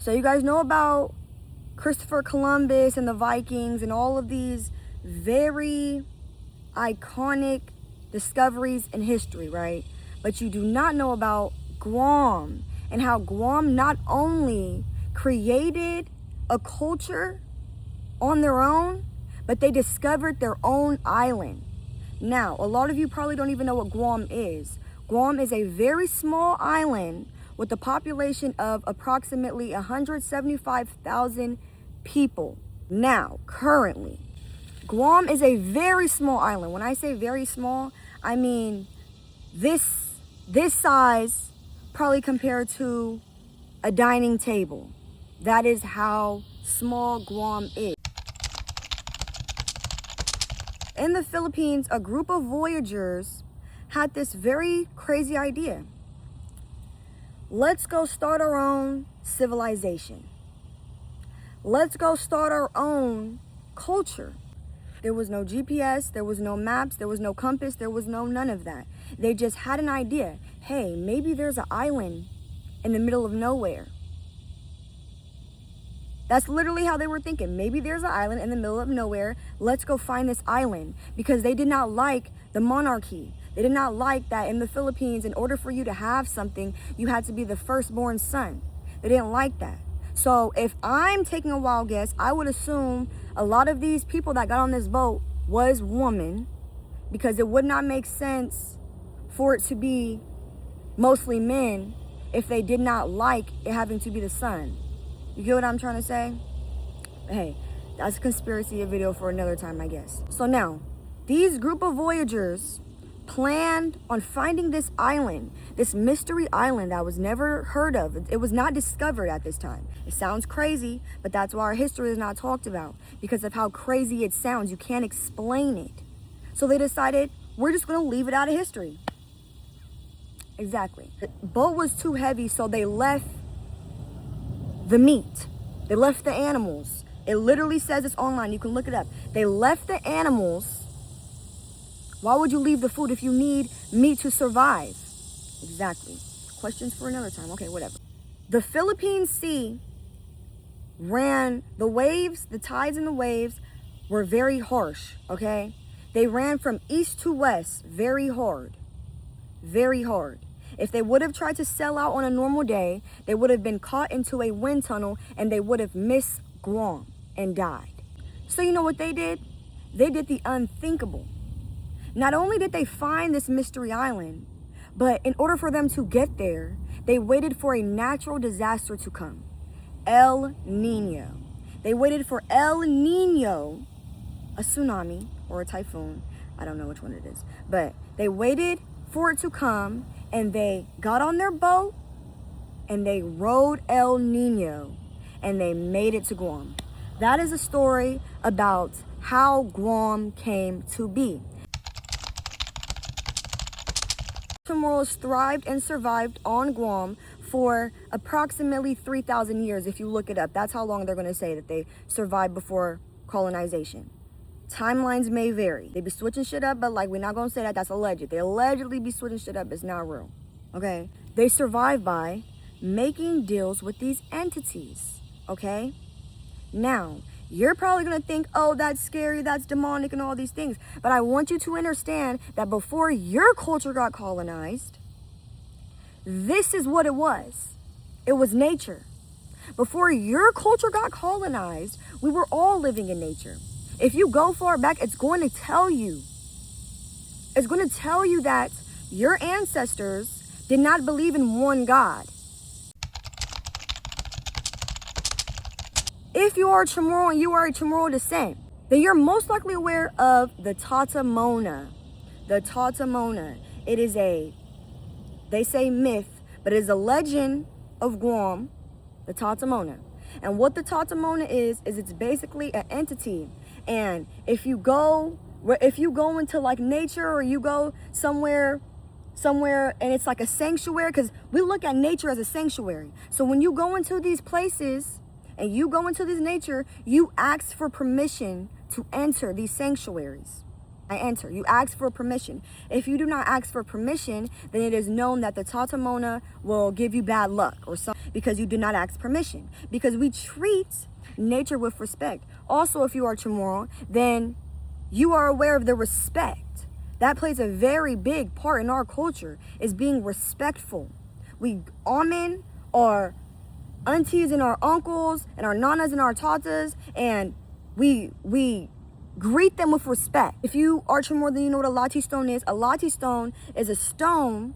So you guys know about Christopher Columbus and the Vikings and all of these very iconic discoveries in history, right? But you do not know about Guam and how Guam not only created a culture on their own, but they discovered their own island. Now, a lot of you probably don't even know what Guam is. Guam is a very small island with a population of approximately 175,000 people. Now, currently, Guam is a very small island. When I say very small, I mean this size probably compared to a dining table. That is how small Guam is. In the Philippines, a group of voyagers had this very crazy idea. Let's go start our own civilization. Let's go start our own culture. There was no GPS, there was no maps, there was no compass, there was none of that. They just had an idea. Hey, maybe there's an island in the middle of nowhere. That's literally how they were thinking. Maybe there's an island in the middle of nowhere. Let's go find this island, because they did not like the monarchy. They did not like that in the Philippines, in order for you to have something, you had to be the firstborn son. They didn't like that. So if I'm taking a wild guess, I would assume a lot of these people that got on this boat was women, because it would not make sense for it to be mostly men if they did not like it having to be the son. You get what I'm trying to say? Hey, that's a conspiracy video for another time, I guess. So now, these group of voyagers planned on finding this island, this mystery island that was never heard of. It was not discovered at this time. It sounds crazy, but that's why our history is not talked about, because of how crazy it sounds. You can't explain it. So they decided, we're just going to leave it out of history. Exactly. The boat was too heavy, so they left the meat. They left the animals. It literally says it's online. You can look it up. They left the animals. Why would you leave the food if you need meat to survive? Exactly. Questions for another time. Okay, whatever. The Philippine Sea ran, the waves, the tides and the waves were very harsh, okay? They ran from east to west very hard. Very hard. If they would have tried to sail out on a normal day, they would have been caught into a wind tunnel and they would have missed Guam and died. So you know what they did? They did the unthinkable. Not only did they find this mystery island, but in order for them to get there, they waited for a natural disaster to come. El Nino. They waited for El Nino, a tsunami or a typhoon. I don't know which one it is. But they waited for it to come, and they got on their boat and they rode El Nino and they made it to Guam. That is a story about how Guam came to be. Chamorros thrived and survived on Guam for approximately 3,000 years. If you look it up, that's how long they're going to say that they survived before colonization. Timelines may vary. They be switching shit up, but like, we're not going to say that. That's alleged. They allegedly be switching shit up. It's not real. Okay? They survived by making deals with these entities. Okay? Now, you're probably going to think, oh, that's scary, that's demonic and all these things. But I want you to understand that before your culture got colonized, this is what it was. It was nature. Before your culture got colonized, we were all living in nature. If you go far back, it's going to tell you that your ancestors did not believe in one God. If you are a Chamorro and you are a Chamorro descent, then you're most likely aware of the Tatamona. The Tatamona. It is they say myth, but it is a legend of Guam, the Tatamona. And what the Tatamona is it's basically an entity. And if you go into like nature, or you go somewhere and it's like a sanctuary, because we look at nature as a sanctuary. So when you go into these places and you go into this nature, you ask for permission to enter these sanctuaries. I enter. You ask for permission. If you do not ask for permission, then it is known that the Tatamona will give you bad luck or something because you did not ask permission. Because we treat nature with respect. Also, if you are Chamorro, then you are aware of the respect. That plays a very big part in our culture, is being respectful. We amen our aunties and our uncles and our nanas and our tatas, and we greet them with respect. If you are Chamorro, then you know what a Lati stone is. A Lati stone is a stone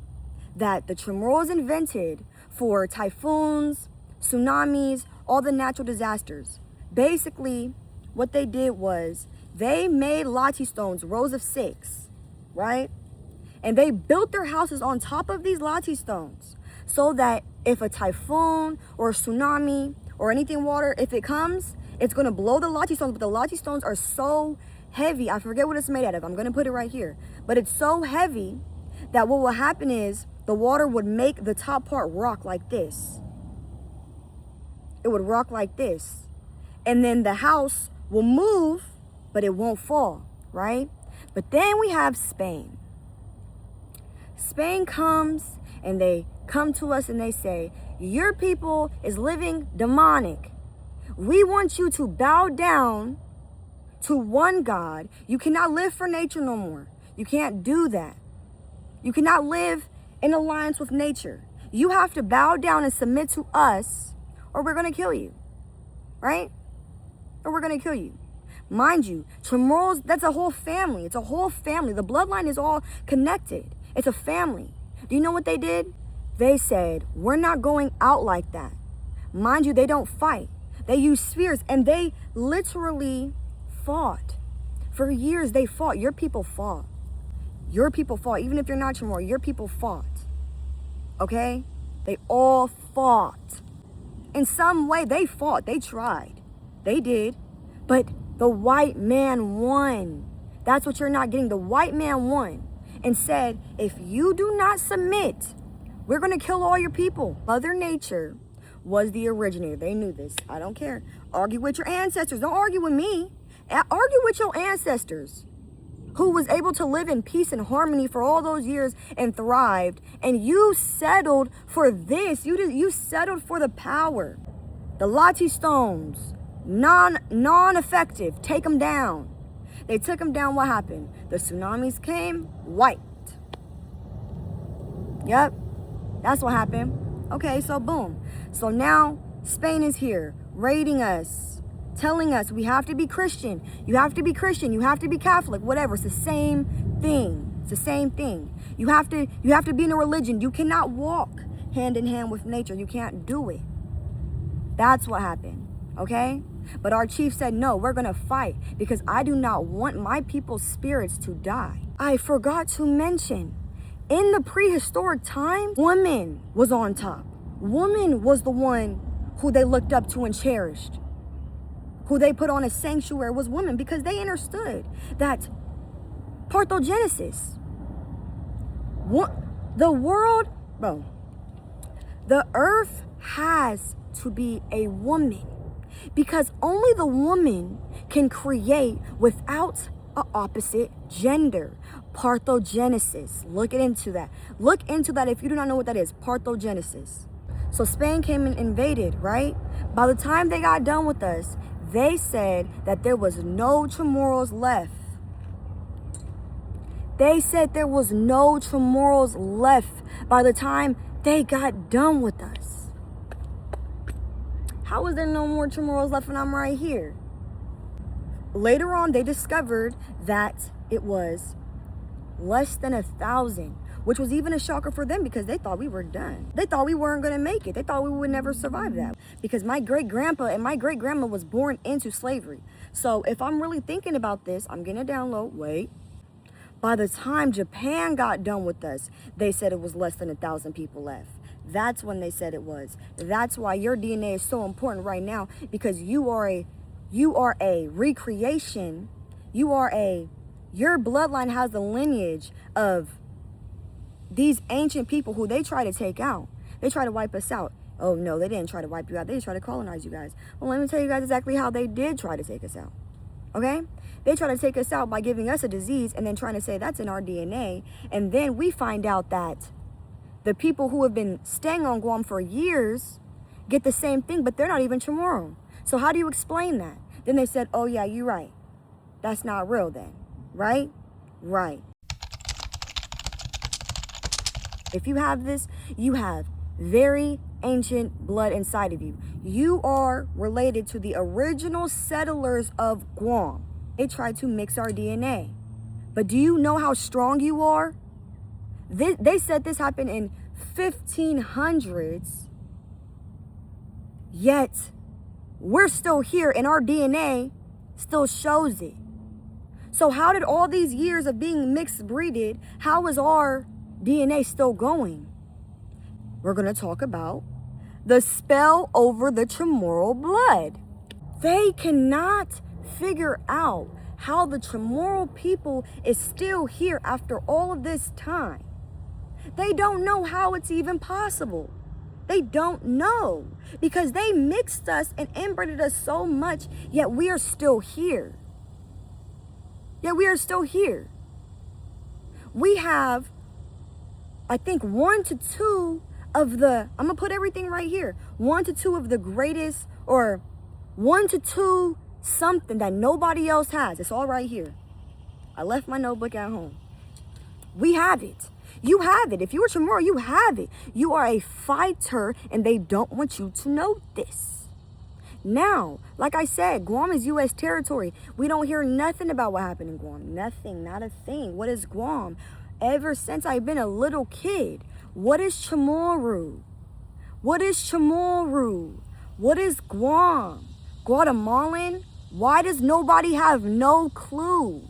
that the Chamorros invented for typhoons, tsunamis, all the natural disasters. Basically, what they did was they made Lati stones, rows of 6, right? And they built their houses on top of these Lati stones so that if a typhoon or a tsunami or anything water, if it comes, it's going to blow the Lati stones. But the Lati stones are so heavy. I forget what it's made out of. I'm going to put it right here. But it's so heavy that what will happen is the water would make the top part rock like this. It would rock like this. And then the house will move, but it won't fall, right? But then we have Spain. Spain comes and they come to us and they say, your people is living demonic. We want you to bow down to one God. You cannot live for nature no more. You can't do that. You cannot live in alliance with nature. You have to bow down and submit to us, or we're going to kill you, right? Or we're going to kill you. Mind you, Chamorros, that's a whole family. It's a whole family. The bloodline is all connected. It's a family. Do you know what they did? They said, we're not going out like that. Mind you, they don't fight. They use spears, and they literally fought. For years, they fought. Your people fought. Your people fought. Even if you're not Chamorro, your people fought. Okay? They all fought. In some way, they fought. They tried. They did. But the white man won. That's what you're not getting. The white man won and said, if you do not submit, we're going to kill all your people. Mother Nature was the originator. They knew this. I don't care. Argue with your ancestors. Don't argue with me. Argue with your ancestors who was able to live in peace and harmony for all those years and thrived. And you settled for this. You settled for the power. The Lati stones, non-effective. Take them down. They took them down. What happened? The tsunamis came, wiped. Yep. That's what happened. Okay, so boom. So now Spain is here, raiding us, telling us we have to be Christian. You have to be Christian. You have to be Catholic, whatever. It's the same thing. It's the same thing. You have to be in a religion. You cannot walk hand in hand with nature. You can't do it. That's what happened, okay? But our chief said, no, we're going to fight because I do not want my people's spirits to die. I forgot to mention, in the prehistoric time, woman was on top. Woman was the one who they looked up to and cherished. Who they put on a sanctuary was women because they understood that parthenogenesis. The world, bro, the earth has to be a woman because only the woman can create without an opposite gender. Parthenogenesis. Look into that. Look into that if you do not know what that is. Parthenogenesis. So Spain came and invaded, right? By the time they got done with us, they said that there was no Chamorros left. They said there was no Chamorros left by the time they got done with us. How is there no more Chamorros left when I'm right here? Later on, they discovered that it was less than 1,000, which was even a shocker for them because they thought we were done. They thought we weren't going to make it. They thought we would never survive that because my great-grandpa and my great-grandma was born into slavery. So if I'm really thinking about this, I'm getting a download. Wait. By the time Japan got done with us, they said it was less than 1,000 people left. That's when they said it was. That's why your DNA is so important right now because you are a recreation. Your bloodline has the lineage of these ancient people who they try to take out. They try to wipe us out. Oh, no, they didn't try to wipe you out. They just tried to colonize you guys. Well, let me tell you guys exactly how they did try to take us out. okay? They try to take us out by giving us a disease and then trying to say that's in our DNA. And then we find out that the people who have been staying on Guam for years get the same thing, but they're not even Chamorro. So how do you explain that? Then they said, oh yeah, you're right. That's not real then, right? Right. If you have this, you have very ancient blood inside of you. You are related to the original settlers of Guam. They tried to mix our DNA. But do you know how strong you are? They said this happened in 1500s. Yet, we're still here and our DNA still shows it. So how did all these years of being mixed breeded, how is our DNA still going? We're going to talk about the spell over the Chamorro blood. They cannot figure out how the Chamorro people is still here after all of this time. They don't know how it's even possible. They don't know because they mixed us and inbred us so much, yet we are still here. Yet we are still here. We have, I think, 1 to 2 of the, I'm gonna put everything right here, 1 to 2 of the greatest, or 1 to 2 something that nobody else has. It's all right here. I left my notebook at home. We have it. You have it. If you were Chamorro, you have it. You are a fighter and they don't want you to know this. Now, like I said, Guam is U.S. territory. We don't hear nothing about what happened in Guam. Nothing, not a thing. What is Guam? Ever since I've been a little kid, what is Chamorro? What is Chamorro? What is Guam? Guatemalan? Why does nobody have no clue?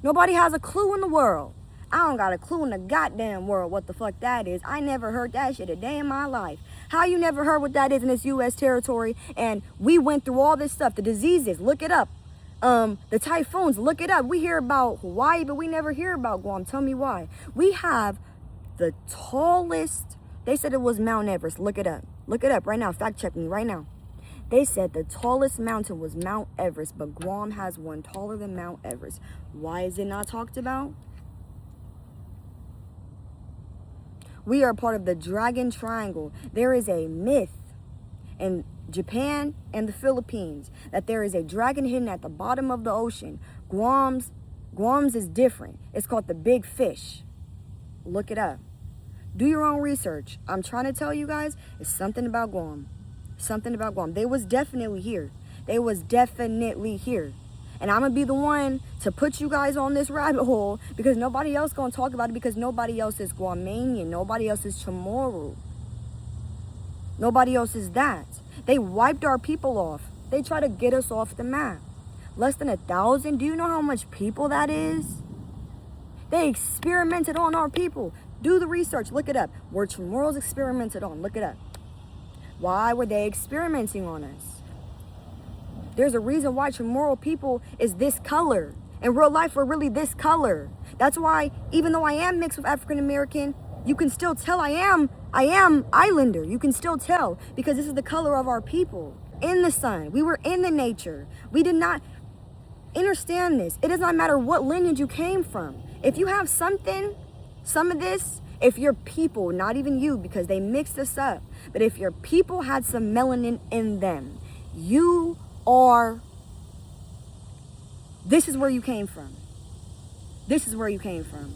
Nobody has a clue in the world. I don't got a clue in the goddamn world what the fuck that is. I never heard that shit a day in my life. How you never heard what that is in this U.S. territory? And we went through all this stuff. The diseases, look it up. The typhoons, look it up. We hear about Hawaii, but we never hear about Guam. Tell me why. We have the tallest, they said it was Mount Everest. Look it up. Look it up right now. Fact check me right now. They said the tallest mountain was Mount Everest, but Guam has one taller than Mount Everest. Why is it not talked about? We are part of the Dragon Triangle. There is a myth in Japan and the Philippines that there is a dragon hidden at the bottom of the ocean. Guam's is different. It's called the Big Fish. Look it up. Do your own research. I'm trying to tell you guys, it's something about Guam. Something about Guam. They was definitely here. They was definitely here. And I'm going to be the one to put you guys on this rabbit hole because nobody else going to talk about it because nobody else is Guamanian. Nobody else is Chamorro. Nobody else is that. They wiped our people off. They try to get us off the map. Less than 1,000. Do you know how much people that is? They experimented on our people. Do the research. Look it up. Were Chamorros experimented on? Look it up. Why were they experimenting on us? There's a reason why Chamorro people is this color. In real life, we're really this color. That's why, even though I am mixed with African American, you can still tell I am Islander. You can still tell because this is the color of our people. In the sun, we were in the nature. We did not understand this. It does not matter what lineage you came from. If you have something, some of this, if your people, not even you, because they mixed us up, but if your people had some melanin in them, you are, this is where you came from. This is where you came from.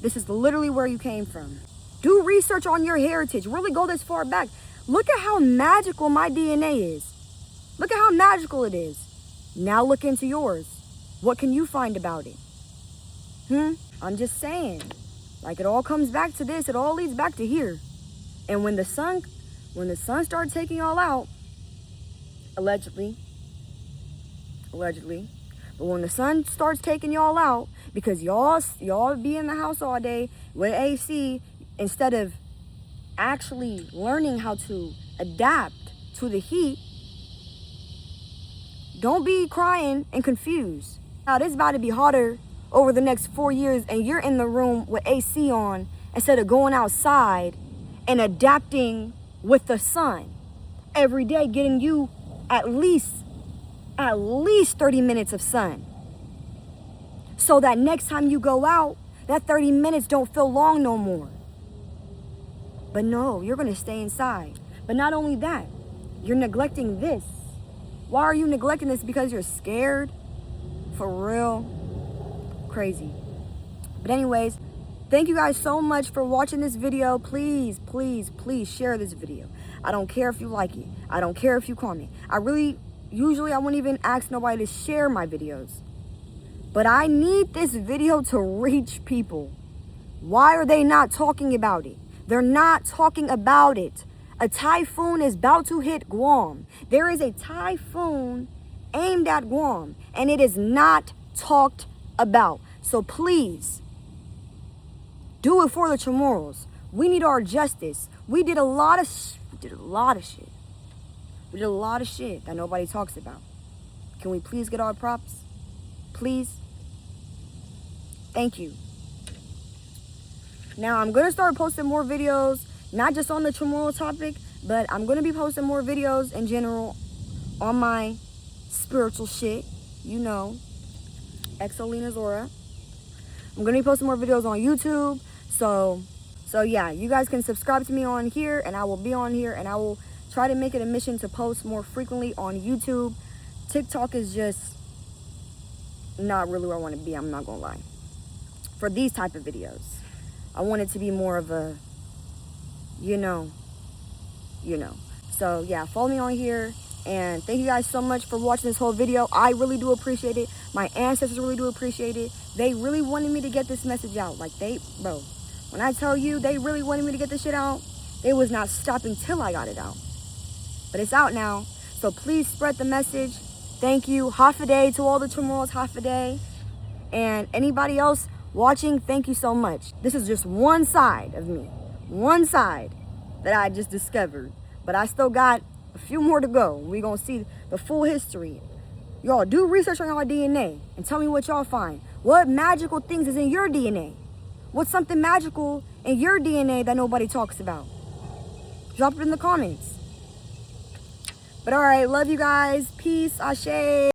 This is literally where you came from. Do research on your heritage. Really go this far back. Look at how magical my DNA is. Look at how magical it is. Now look into yours. What can you find about it? I'm just saying. Like, it all comes back to this. It all leads back to here. And when the sun started taking y'all out, allegedly, but when the sun starts taking y'all out, because y'all be in the house all day with AC, instead of actually learning how to adapt to the heat, don't be crying and confused. Now, this is about to be hotter over the next 4 years, and you're in the room with AC on instead of going outside and adapting with the sun every day, getting you at least at least 30 minutes of sun. So that next time you go out, that 30 minutes don't feel long no more. But no, you're gonna stay inside. But not only that, you're neglecting this. Why are you neglecting this? Because you're scared? For real? Crazy. But anyways, thank you guys so much for watching this video. Please, please, please share this video. I don't care if you like it. I don't care if you comment. Usually I wouldn't even ask nobody to share my videos. But I need this video to reach people. Why are they not talking about it? They're not talking about it. A typhoon is about to hit Guam. There is a typhoon aimed at Guam, and it is not talked about. So please, do it for the Chamorros. We need our justice. We did a lot of shit. We did a lot of shit that nobody talks about. Can we please get our props? Please? Thank you. Now, I'm going to start posting more videos, not just on the Chamorro topic, but I'm going to be posting more videos in general on my spiritual shit. You know, Exolina Zora. I'm going to be posting more videos on YouTube. So yeah, you guys can subscribe to me on here, and I will be on here, and I will try to make it a mission to post more frequently on YouTube. TikTok is just not really where I want to be, I'm not going to lie. For these type of videos, I want it to be more of a, you know. So yeah, follow me on here, and thank you guys so much for watching this whole video. I really do appreciate it. My ancestors really do appreciate it. They really wanted me to get this message out. Like bro, when I tell you they really wanted me to get this shit out, they was not stopping till I got it out. But it's out now, so please spread the message. Thank you. Hafa to all the Chamorros, Hafa. And anybody else watching, thank you so much. This is just one side of me. One side that I just discovered. But I still got a few more to go. We're going to see the full history. Y'all, do research on your DNA and tell me what y'all find. What magical things is in your DNA? What's something magical in your DNA that nobody talks about? Drop it in the comments. But all right, love you guys. Peace. Ashe.